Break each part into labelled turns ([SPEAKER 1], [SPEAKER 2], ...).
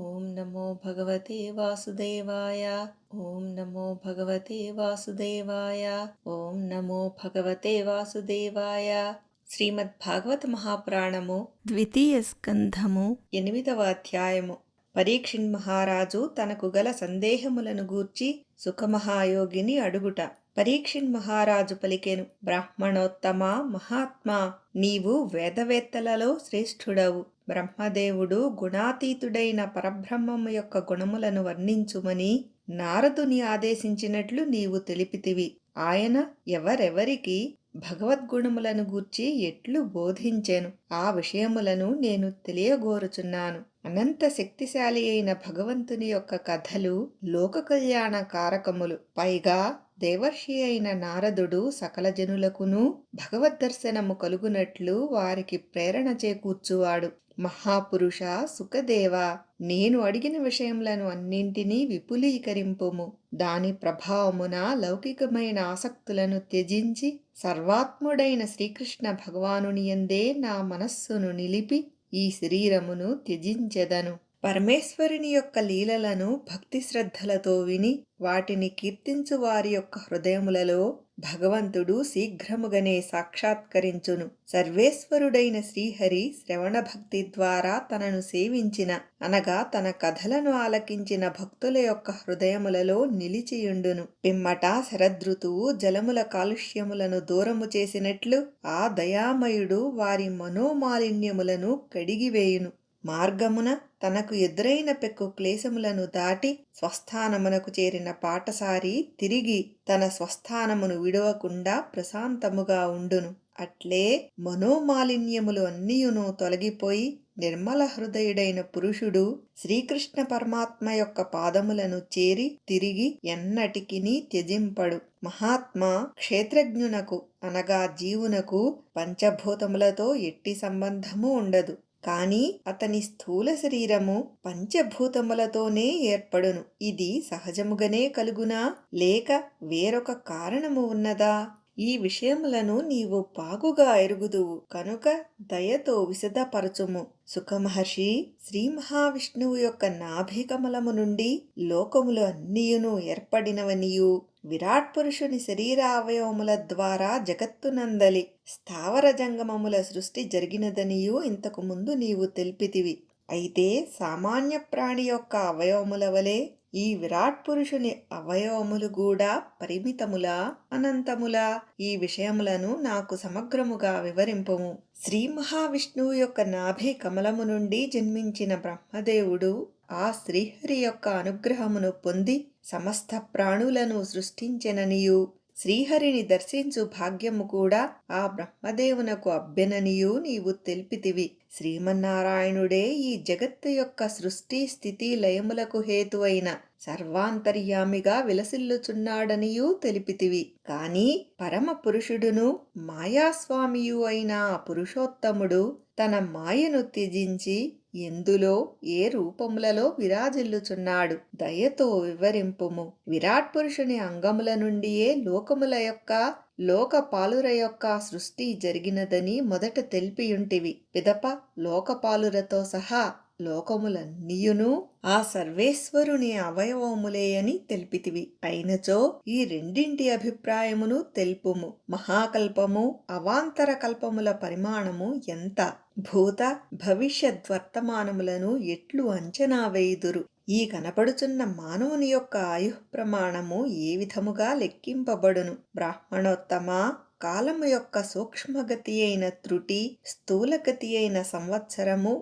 [SPEAKER 1] ఓం నమో భగవతే వాసుదేవాయ. ఓం నమో భగవతే వాసుదేవాయ. ఓం నమో భగవతే వాసుదేవాయ. శ్రీమద్ భాగవత మహాపురాణము ద్వితీయ స్కంధము 8వ అధ్యాయము. పరీక్షిన్ మహారాజు తనకు గల సందేహములను గూర్చి సుఖమహాయోగిని అడుగుట. పరీక్షిన్ మహారాజు పలికెను, బ్రాహ్మణోత్తమ మహాత్మా, నీవు వేదవేత్తలలో శ్రేష్ఠుడవు. బ్రహ్మదేవుడు గుణాతీతుడైన పరబ్రహ్మము యొక్క గుణములను వర్ణించుమని నారదుని ఆదేశించినట్లు నీవు తెలిపితివి. ఆయన ఎవరెవరికి భగవద్గుణములను గూర్చి ఎట్లు బోధించెను, ఆ విషయములను నేను తెలియగోరుచున్నాను. అనంత శక్తిశాలి అయిన భగవంతుని యొక్క కథలు లోక కళ్యాణ కారకములు. పైగా దేవర్షి అయిన నారదుడు సకల జనులకును భగవద్దర్శనము కలుగునట్లు వారికి ప్రేరణ చేకూర్చువాడు. మహాపురుష సుఖదేవ, నేను అడిగిన విషయములను అన్నింటినీ విపులీకరింపుము. దాని ప్రభావమున లౌకికమైన ఆసక్తులను త్యజించి సర్వాత్ముడైన శ్రీకృష్ణ భగవానుని యందే నా మనస్సును నిలిపి ఈ శరీరమును త్యజించెదను. పరమేశ్వరుని యొక్క లీలలను భక్తి శ్రద్ధలతో విని వాటిని కీర్తించు వారి యొక్క హృదయములలో భగవంతుడు శీఘ్రముగానే సాక్షాత్కరించును. సర్వేశ్వరుడైన శ్రీహరి శ్రవణ భక్తి ద్వారా తనను సేవించిన అనగా తన కథలను ఆలకించిన భక్తుల యొక్క హృదయములలో నిలిచియుండును. పిమ్మట శరదృతువు జలముల కాలుష్యములను దూరము చేసినట్లు ఆ దయామయుడు వారి మనోమాలిన్యములను కడిగివేయును. మార్గమున తనకు ఎదురైన పెక్కు క్లేశములను దాటి స్వస్థానమునకు చేరిన పాటసారి తిరిగి తన స్వస్థానమును విడవకుండా ప్రశాంతముగా ఉండును. అట్లే మనోమాలిన్యములు అన్నియును తొలగిపోయి నిర్మల హృదయుడైన పురుషుడు శ్రీకృష్ణ పరమాత్మ యొక్క పాదములను చేరి తిరిగి ఎన్నటికిని త్యజింపడు. మహాత్మా క్షేత్రజ్ఞునకు అనగా జీవునకు పంచభూతములతో ఎట్టి సంబంధము ఉండదు. కాని అతని స్థూల శరీరము పంచభూతములతోనే ఏర్పడును. ఇది సహజముగానే కలుగునా, లేక వేరొక కారణము ఉన్నదా? ఈ విషయములను నీవు బాగుగా ఎరుగుదువు కనుక దయతో విశదపరచుము. సుఖమహర్షి, శ్రీ మహావిష్ణువు యొక్క నాభికమలము నుండి లోకములు అన్నియును ఏర్పడినవనియు విరాట్ పురుషుని శరీరావయవముల ద్వారా జగత్తునందలి స్థావర జంగమముల సృష్టి జరిగినదనియు ఇంతకు ముందు నీవు తెలిపితివి. అయితే సామాన్య ప్రాణి యొక్క అవయవముల వలె ఈ విరాట్ పురుషుని అవయవములు కూడా పరిమితములా అనంతములా? ఈ విషయములను నాకు సమగ్రముగా వివరింపుము. శ్రీ మహావిష్ణువు యొక్క నాభి కమలము నుండి జన్మించిన బ్రహ్మదేవుడు ఆ శ్రీహరి యొక్క అనుగ్రహమును పొంది సమస్త ప్రాణులను సృష్టించెననియు శ్రీహరిని దర్శించు భాగ్యము కూడా ఆ బ్రహ్మదేవునకు అబ్బెననియు నీవు తెలిపితివి. శ్రీమన్నారాయణుడే ఈ జగత్తు యొక్క సృష్టి స్థితి లయములకు హేతువైన సర్వాంతర్యామిగా విలసిల్లుచున్నాడనియూ తెలిపితివి. కాని పరమ పురుషుడును మాయాస్వామియు అయిన ఆ పురుషోత్తముడు తన మాయను త్యజించి ఎందులో ఏ రూపములలో విరాజిల్లుచున్నాడు? దయతో వివరింపుము. విరాట్ పురుషుని అంగముల నుండియే లోకముల యొక్క లోకపాలుర యొక్క సృష్టి జరిగినదని మొదట తెలిపియుంటివి. పిదప లోకపాలురతో సహా లోకములన్నీయును ఆ సర్వేశ్వరుని అవయవములే అని తెలిపితివి. అయినచో ఈ రెండింటి అభిప్రాయమును తెలుపుము. మహాకల్పము అవాంతర కల్పముల పరిమాణము ఎంత? భూత భవిష్యద్వర్తమానములను ఎట్లు అంచనా వేయుదురు? ఈ కనపడుచున్న మానవుని యొక్క ఆయుః ప్రమాణము ఏ విధముగా లెక్కింపబడును? బ్రాహ్మణోత్తమ, కాలము యొక్క సూక్ష్మగతి అయిన త్రుటి, స్థూలగతి అయిన సంవత్సరము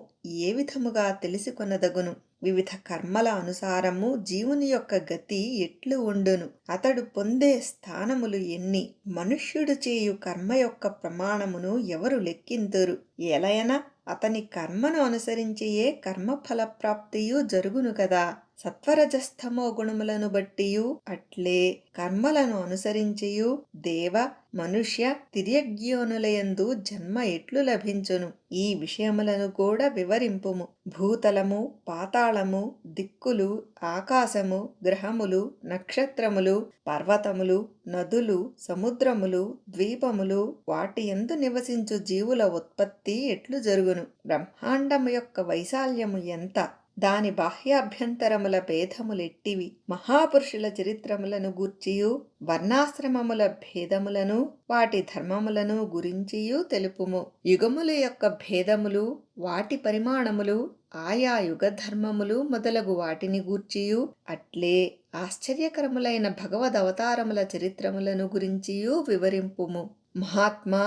[SPEAKER 1] ఏ విధముగా తెలిసికొనదగును? వివిధ కర్మల అనుసారము జీవుని యొక్క గతి ఎట్లు ఉండును? అతడు పొందే స్థానములు ఎన్ని? మనుష్యుడు చేయు కర్మ యొక్క ప్రమాణమును ఎవరు లెక్కింతురు? ఎలయన అతని కర్మను అనుసరించియే కర్మఫల ప్రాప్తియు జరుగును కదా. సత్వరజస్తమో గుణములను బట్టియు అట్లే కర్మలను అనుసరించియు దేవ మనుష్య తిర్యగ్యోనులయందు జన్మ ఎట్లు లభించును? ఈ విషయములను కూడా వివరింపుము. భూతలము, పాతాళము, దిక్కులు, ఆకాశము, గ్రహములు, నక్షత్రములు, పర్వతములు, నదులు, సముద్రములు, ద్వీపములు, వాటి యందు నివసించు జీవుల ఉత్పత్తి ఎట్లు జరుగును? బ్రహ్మాండము యొక్క వైశాల్యము ఎంత? దాని బాహ్యాభ్యంతరముల భేదములెట్టివి. మహాపురుషుల చరిత్రములను గూర్చియు వర్ణాశ్రమముల భేదములను వాటి ధర్మములను గురించియు తెలుపుము. యుగముల యొక్క భేదములు, వాటి పరిమాణములు, ఆయా యుగధర్మములు మొదలగు వాటిని గూర్చియు అట్లే ఆశ్చర్యకరములైన భగవదవతారముల చరిత్రములను గురించియు వివరింపుము. మహాత్మా,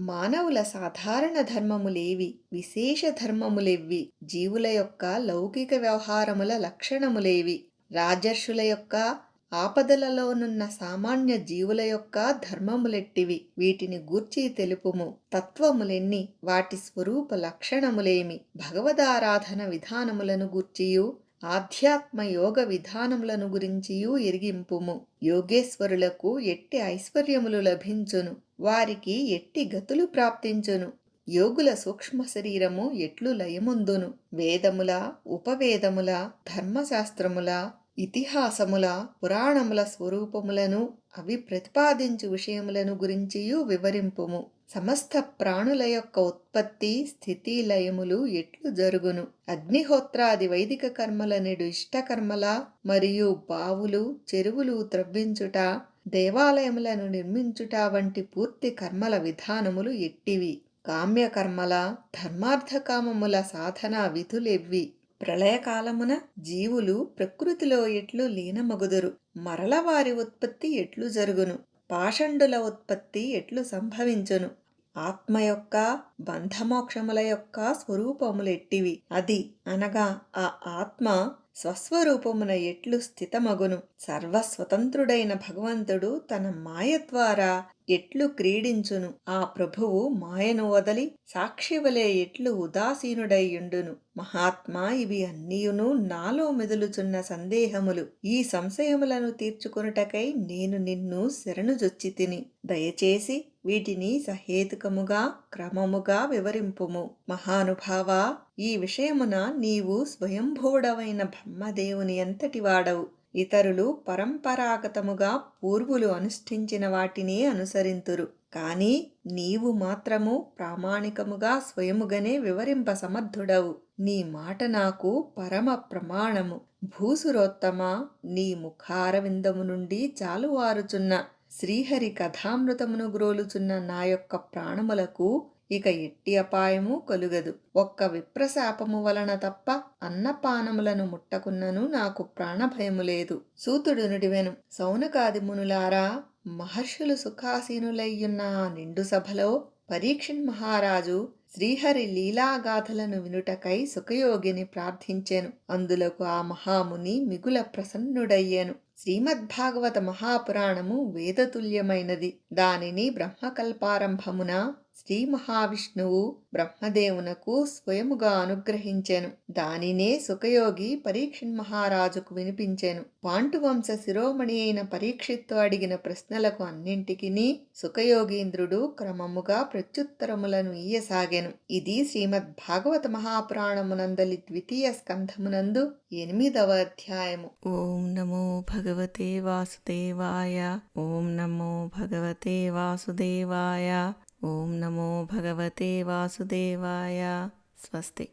[SPEAKER 1] మానవుల సాధారణ ధర్మములేవి, విశేష ధర్మములెవ్వి, జీవుల యొక్క లౌకిక వ్యవహారముల లక్షణములేవి, రాజర్షుల యొక్క ఆపదలలోనున్న సామాన్య జీవుల యొక్క ధర్మములెట్టివి, వీటిని గూర్చి తెలుపుము. తత్వములెన్ని, వాటి స్వరూప లక్షణములేమి, భగవదారాధన విధానములను గూర్చియు ఆధ్యాత్మ యోగ విధానములను గురించియు ఎరిగింపుము. యోగేశ్వరులకు ఎట్టి ఐశ్వర్యములు లభించును, వారికి ఎట్టి గతులు ప్రాప్తించును, యోగుల సూక్ష్మ శరీరము ఎట్లు లయముందును, వేదముల, ఉపవేదముల, ధర్మశాస్త్రముల, ఇతిహాసముల, పురాణముల స్వరూపములను, అవి ప్రతిపాదించు విషయములను గురించియు వివరింపుము. సమస్త ప్రాణుల యొక్క ఉత్పత్తి, స్థితి, లయములు ఎట్లు జరుగును, అగ్నిహోత్రాది వైదిక కర్మల నెడు ఇష్టకర్మల, మరియు బావులు, చెరువులు త్రవ్వించుట, దేవాలయములను నిర్మించుట వంటి పూర్తి కర్మల విధానములు ఎట్టివి, కామ్యకర్మల, ధర్మార్థకామముల సాధన విధులెవ్వి, ప్రళయకాలమున జీవులు ప్రకృతిలో ఎట్లు లీనమగుదురు, మరల వారి ఉత్పత్తి ఎట్లు జరుగును, పాషండుల ఉత్పత్తి ఎట్లు సంభవించును, ఆత్మ యొక్క బంధమోక్షముల యొక్క స్వరూపములెట్టివి, అది అనగా ఆ ఆత్మ స్వస్వరూపమున ఎట్లు స్థితమగును, సర్వస్వతంత్రుడైన భగవంతుడు తన మాయ ద్వారా ఎట్లు క్రీడించును, ఆ ప్రభువు మాయను వదలి సాక్షివలే ఎట్లు ఉదాసీనుడైయుండును. మహాత్మా, ఇవి అన్నియును నాలో మెదులుచున్న సందేహములు. ఈ సంశయములను తీర్చుకొనుటకై నేను నిన్ను శరణుజొచ్చితిని. దయచేసి వీటిని సహేతుకముగా క్రమముగా వివరింపుము. మహానుభావా, ఈ విషయమున నీవు స్వయంభూడవైన బ్రహ్మదేవుని ఎంతటి వాడవు. ఇతరులు పరంపరాగతముగా పూర్వులు అనుష్ఠించిన వాటినే అనుసరింతురు, కాని నీవు మాత్రము ప్రామాణికముగా స్వయముగనే వివరింప సమర్థుడవు. నీ మాట నాకు పరమ ప్రమాణము. భూసురోత్తమా, నీ ముఖారవిందము నుండి జాలువారుచున్న శ్రీహరి కథామృతమును గ్రోలుచున్న నా యొక్క ప్రాణములకు ఇక ఎట్టి అపాయము కలుగదు. ఒక్క విప్రశాపము వలన తప్ప అన్నపానములను ముట్టకున్నను నాకు ప్రాణభయము లేదు. సూతుడు నుడివెను, సౌనకాది మునులారా, మహర్షులు సుఖాసీనులయ్యున్న ఆ నిండు సభలో పరీక్షిన్ మహారాజు శ్రీహరి లీలాగాథలను వినుటకై సుఖయోగిని ప్రార్థించెను. అందులకు ఆ మహాముని మిగుల ప్రసన్నుడయ్యెను. శ్రీమద్భాగవత మహాపురాణము వేదతుల్యమైనది. దానిని బ్రహ్మకల్పారంభమున శ్రీ మహావిష్ణువు బ్రహ్మదేవునకు స్వయముగా అనుగ్రహించెను. దానినే సుఖయోగి పరీక్షిన్ మహారాజుకు వినిపించెను. పాండువంశ శిరోమణి అయిన పరీక్షిత్తు అడిగిన ప్రశ్నలకు అన్నింటికినీ సుఖయోగీంద్రుడు క్రమముగా ప్రత్యుత్తరములను ఇయ్యసాగెను. ఇది శ్రీమద్భాగవత మహాపురాణమునందలి ద్వితీయ స్కంధమునందు 8వ అధ్యాయము.
[SPEAKER 2] ఓం నమో భగవతే వాసుదేవాయ. ఓం నమో భగవతే వాసుదేవాయ. ఓం నమో భగవతే వాసుదేవాయ. స్వస్తి.